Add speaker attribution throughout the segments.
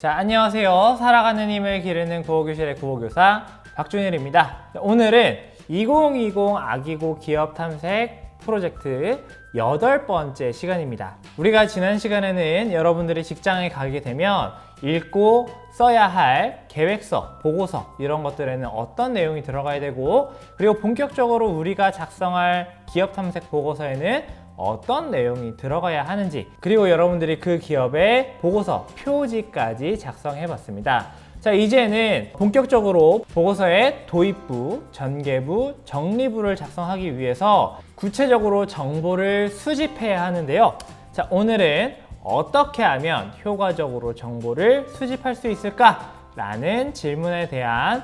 Speaker 1: 자, 안녕하세요. 살아가는 힘을 기르는 구호교실의 구호교사 박준일입니다. 오늘은 2020 아기고 기업 탐색 프로젝트 8번째 시간입니다. 우리가 지난 시간에는 여러분들이 직장에 가게 되면 읽고 써야 할 계획서, 보고서 이런 것들에는 어떤 내용이 들어가야 되고, 그리고 본격적으로 우리가 작성할 기업 탐색 보고서에는 어떤 내용이 들어가야 하는지, 그리고 여러분들이 그 기업의 보고서 표지까지 작성해 봤습니다. 자, 이제는 본격적으로 보고서의 도입부, 전개부, 정리부를 작성하기 위해서 구체적으로 정보를 수집해야 하는데요. 자, 오늘은 어떻게 하면 효과적으로 정보를 수집할 수 있을까? 라는 질문에 대한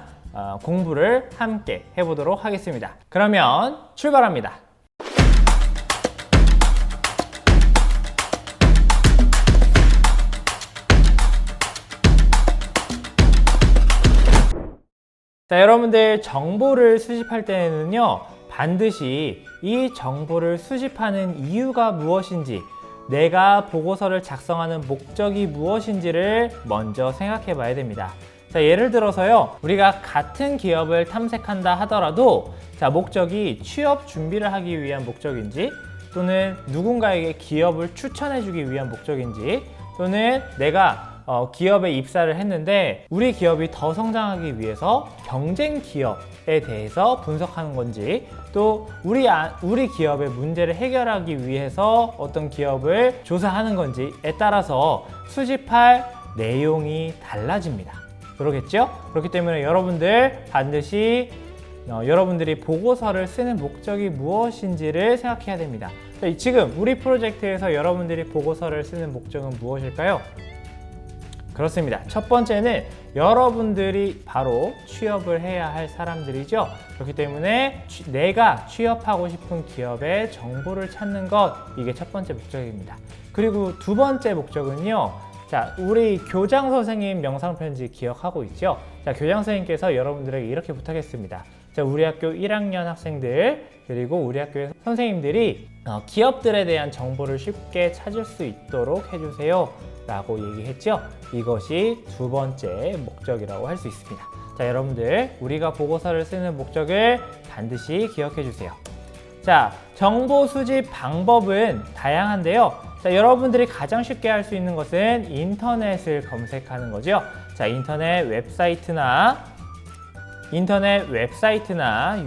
Speaker 1: 공부를 함께 해보도록 하겠습니다. 그러면 출발합니다. 자, 여러분들 정보를 수집할 때는요, 반드시 이 정보를 수집하는 이유가 무엇인지, 내가 보고서를 작성하는 목적이 무엇인지를 먼저 생각해 봐야 됩니다. 자, 예를 들어서요, 우리가 같은 기업을 탐색한다 하더라도, 자, 목적이 취업 준비를 하기 위한 목적인지, 또는 누군가에게 기업을 추천해 주기 위한 목적인지, 또는 내가 기업에 입사를 했는데 우리 기업이 더 성장하기 위해서 경쟁 기업에 대해서 분석하는 건지, 또 우리 기업의 문제를 해결하기 위해서 어떤 기업을 조사하는 건지에 따라서 수집할 내용이 달라집니다. 그러겠죠? 그렇기 때문에 여러분들 반드시 여러분들이 보고서를 쓰는 목적이 무엇인지를 생각해야 됩니다. 지금 우리 프로젝트에서 여러분들이 보고서를 쓰는 목적은 무엇일까요? 그렇습니다. 첫 번째는 여러분들이 바로 취업을 해야 할 사람들이죠. 그렇기 때문에 내가 취업하고 싶은 기업의 정보를 찾는 것, 이게 첫 번째 목적입니다. 그리고 두 번째 목적은요, 자, 우리 교장 선생님 명상편지 기억하고 있죠? 자, 교장 선생님께서 여러분들에게 이렇게 부탁했습니다. 자, 우리 학교 1학년 학생들, 그리고 우리 학교의 선생님들이 기업들에 대한 정보를 쉽게 찾을 수 있도록 해주세요 라고 얘기했죠. 이것이 두 번째 목적이라고 할 수 있습니다. 자, 여러분들 우리가 보고서를 쓰는 목적을 반드시 기억해 주세요. 자, 정보 수집 방법은 다양한데요. 자, 여러분들이 가장 쉽게 할 수 있는 것은 인터넷을 검색하는 거죠. 자, 인터넷 웹사이트나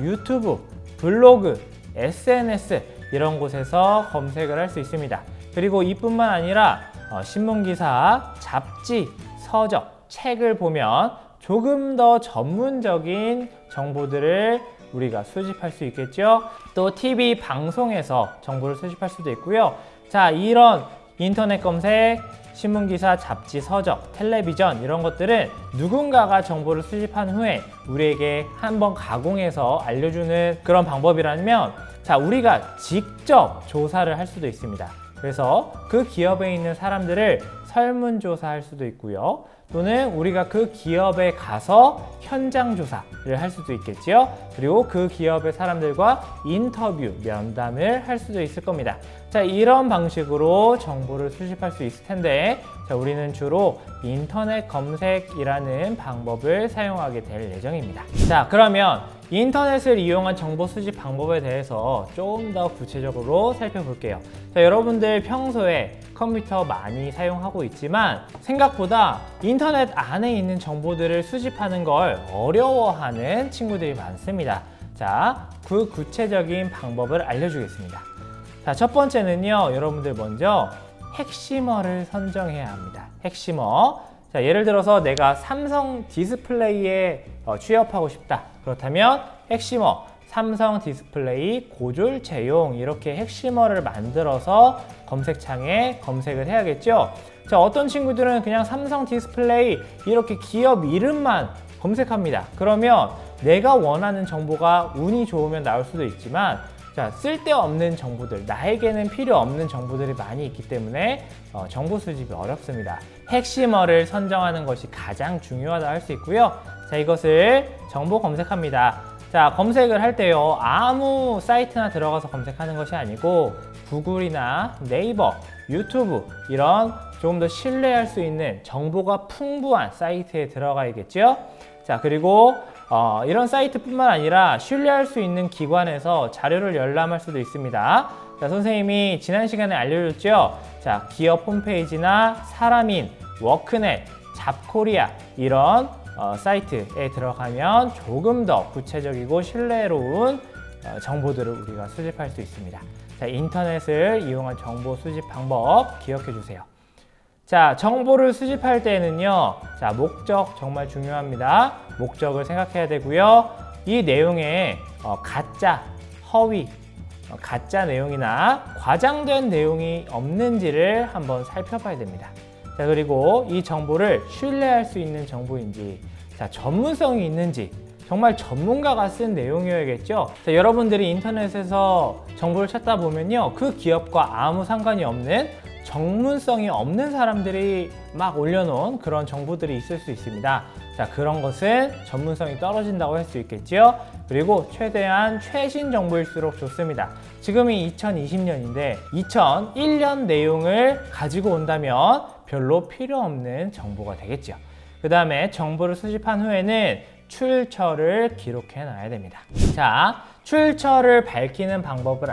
Speaker 1: 유튜브, 블로그, SNS 이런 곳에서 검색을 할 수 있습니다. 그리고 이뿐만 아니라 신문기사, 잡지, 서적, 책을 보면 조금 더 전문적인 정보들을 우리가 수집할 수 있겠죠. 또 TV 방송에서 정보를 수집할 수도 있고요. 자, 이런 인터넷 검색, 신문기사, 잡지, 서적, 텔레비전 이런 것들은 누군가가 정보를 수집한 후에 우리에게 한번 가공해서 알려주는 그런 방법이라면, 자, 우리가 직접 조사를 할 수도 있습니다. 그래서 그 기업에 있는 사람들을 설문조사할 수도 있고요. 또는 우리가 그 기업에 가서 현장 조사를 할 수도 있겠지요. 그리고 그 기업의 사람들과 인터뷰, 면담을 할 수도 있을 겁니다. 자, 이런 방식으로 정보를 수집할 수 있을 텐데, 자, 우리는 주로 인터넷 검색이라는 방법을 사용하게 될 예정입니다. 자, 그러면 인터넷을 이용한 정보 수집 방법에 대해서 좀 더 구체적으로 살펴볼게요. 자, 여러분들 평소에 컴퓨터 많이 사용하고 있지만 생각보다 인터넷 안에 있는 정보들을 수집하는 걸 어려워하는 친구들이 많습니다. 자, 그 구체적인 방법을 알려주겠습니다. 자, 첫 번째는요, 여러분들 먼저 핵심어를 선정해야 합니다. 핵심어. 자, 예를 들어서 내가 삼성 디스플레이에 취업하고 싶다. 그렇다면 핵심어, 삼성 디스플레이 고졸 채용, 이렇게 핵심어를 만들어서 검색창에 검색을 해야겠죠. 자, 어떤 친구들은 그냥 삼성 디스플레이 이렇게 기업 이름만 검색합니다. 그러면 내가 원하는 정보가 운이 좋으면 나올 수도 있지만, 자, 쓸데없는 정보들, 나에게는 필요 없는 정보들이 많이 있기 때문에 정보 수집이 어렵습니다. 핵심어를 선정하는 것이 가장 중요하다 할 수 있고요. 자, 이것을 정보 검색합니다. 자, 검색을 할 때요, 아무 사이트나 들어가서 검색하는 것이 아니고 구글이나 네이버, 유튜브 이런 조금 더 신뢰할 수 있는 정보가 풍부한 사이트에 들어가야겠죠. 자, 그리고 이런 사이트뿐만 아니라 신뢰할 수 있는 기관에서 자료를 열람할 수도 있습니다. 자, 선생님이 지난 시간에 알려줬죠. 자, 기업 홈페이지나 사람인, 워크넷, 잡코리아 이런 사이트에 들어가면 조금 더 구체적이고 신뢰로운 정보들을 우리가 수집할 수 있습니다. 자, 인터넷을 이용한 정보 수집 방법 기억해 주세요. 자, 정보를 수집할 때는요, 자, 목적 정말 중요합니다. 목적을 생각해야 되고요. 이 내용에 가짜, 허위, 가짜 내용이나 과장된 내용이 없는지를 한번 살펴봐야 됩니다. 자, 그리고 이 정보를 신뢰할 수 있는 정보인지, 자, 전문성이 있는지, 정말 전문가가 쓴 내용이어야겠죠. 자, 여러분들이 인터넷에서 정보를 찾다 보면요, 그 기업과 아무 상관이 없는 전문성이 없는 사람들이 막 올려놓은 그런 정보들이 있을 수 있습니다. 자, 그런 것은 전문성이 떨어진다고 할 수 있겠죠. 그리고 최대한 최신 정보일수록 좋습니다. 지금이 2020년인데 2001년 내용을 가지고 온다면 별로 필요 없는 정보가 되겠죠. 그 다음에 정보를 수집한 후에는 출처를 기록해 놔야 됩니다. 자, 출처를 밝히는 방법을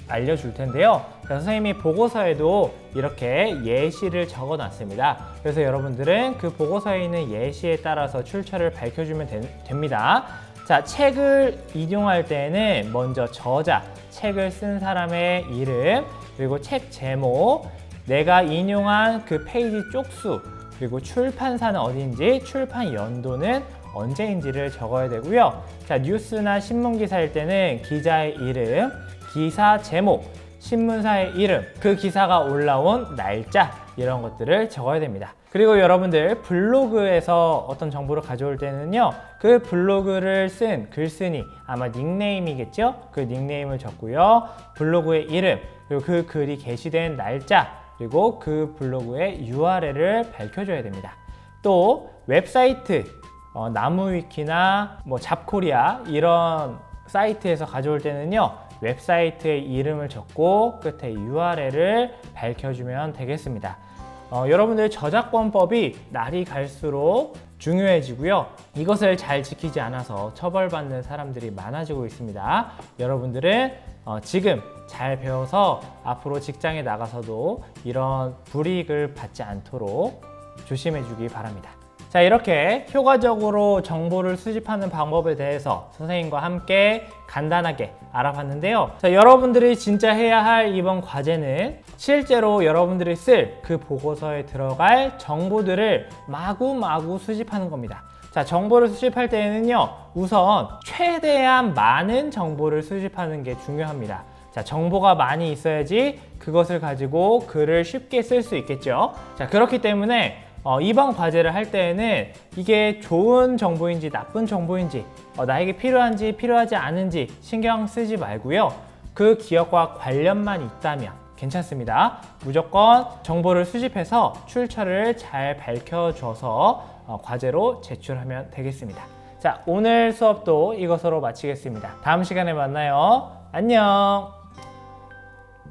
Speaker 1: 알려줄 텐데요. 자, 선생님이 보고서에도 이렇게 예시를 적어 놨습니다. 그래서 여러분들은 그 보고서에 있는 예시에 따라서 출처를 밝혀주면 됩니다. 자, 책을 인용할 때는 먼저 저자, 책을 쓴 사람의 이름, 그리고 책 제목, 내가 인용한 그 페이지 쪽수, 그리고 출판사는 어딘지, 출판 연도는 언제인지를 적어야 되고요. 자, 뉴스나 신문 기사일 때는 기자의 이름, 기사 제목, 신문사의 이름, 그 기사가 올라온 날짜, 이런 것들을 적어야 됩니다. 그리고 여러분들 블로그에서 어떤 정보를 가져올 때는요, 그 블로그를 쓴 글쓴이, 아마 닉네임이겠죠? 그 닉네임을 적고요, 블로그의 이름, 그리고 그 글이 게시된 날짜, 그리고 그 블로그의 URL을 밝혀줘야 됩니다. 또 웹사이트, 나무위키나 뭐 잡코리아 이런 사이트에서 가져올 때는요, 웹사이트의 이름을 적고 끝에 URL을 밝혀주면 되겠습니다. 여러분들 저작권법이 날이 갈수록 중요해지고요. 이것을 잘 지키지 않아서 처벌받는 사람들이 많아지고 있습니다. 여러분들은 지금 잘 배워서 앞으로 직장에 나가서도 이런 불이익을 받지 않도록 조심해 주기 바랍니다. 자, 이렇게 효과적으로 정보를 수집하는 방법에 대해서 선생님과 함께 간단하게 알아봤는데요. 자, 여러분들이 진짜 해야 할 이번 과제는 실제로 여러분들이 쓸 그 보고서에 들어갈 정보들을 마구마구 수집하는 겁니다. 자, 정보를 수집할 때는요, 우선 최대한 많은 정보를 수집하는 게 중요합니다. 자, 정보가 많이 있어야지 그것을 가지고 글을 쉽게 쓸 수 있겠죠. 자, 그렇기 때문에 이번 과제를 할 때에는 이게 좋은 정보인지 나쁜 정보인지, 나에게 필요한지 필요하지 않은지 신경 쓰지 말고요. 그 기업과 관련만 있다면 괜찮습니다. 무조건 정보를 수집해서 출처를 잘 밝혀줘서 과제로 제출하면 되겠습니다. 자, 오늘 수업도 이것으로 마치겠습니다. 다음 시간에 만나요. 안녕.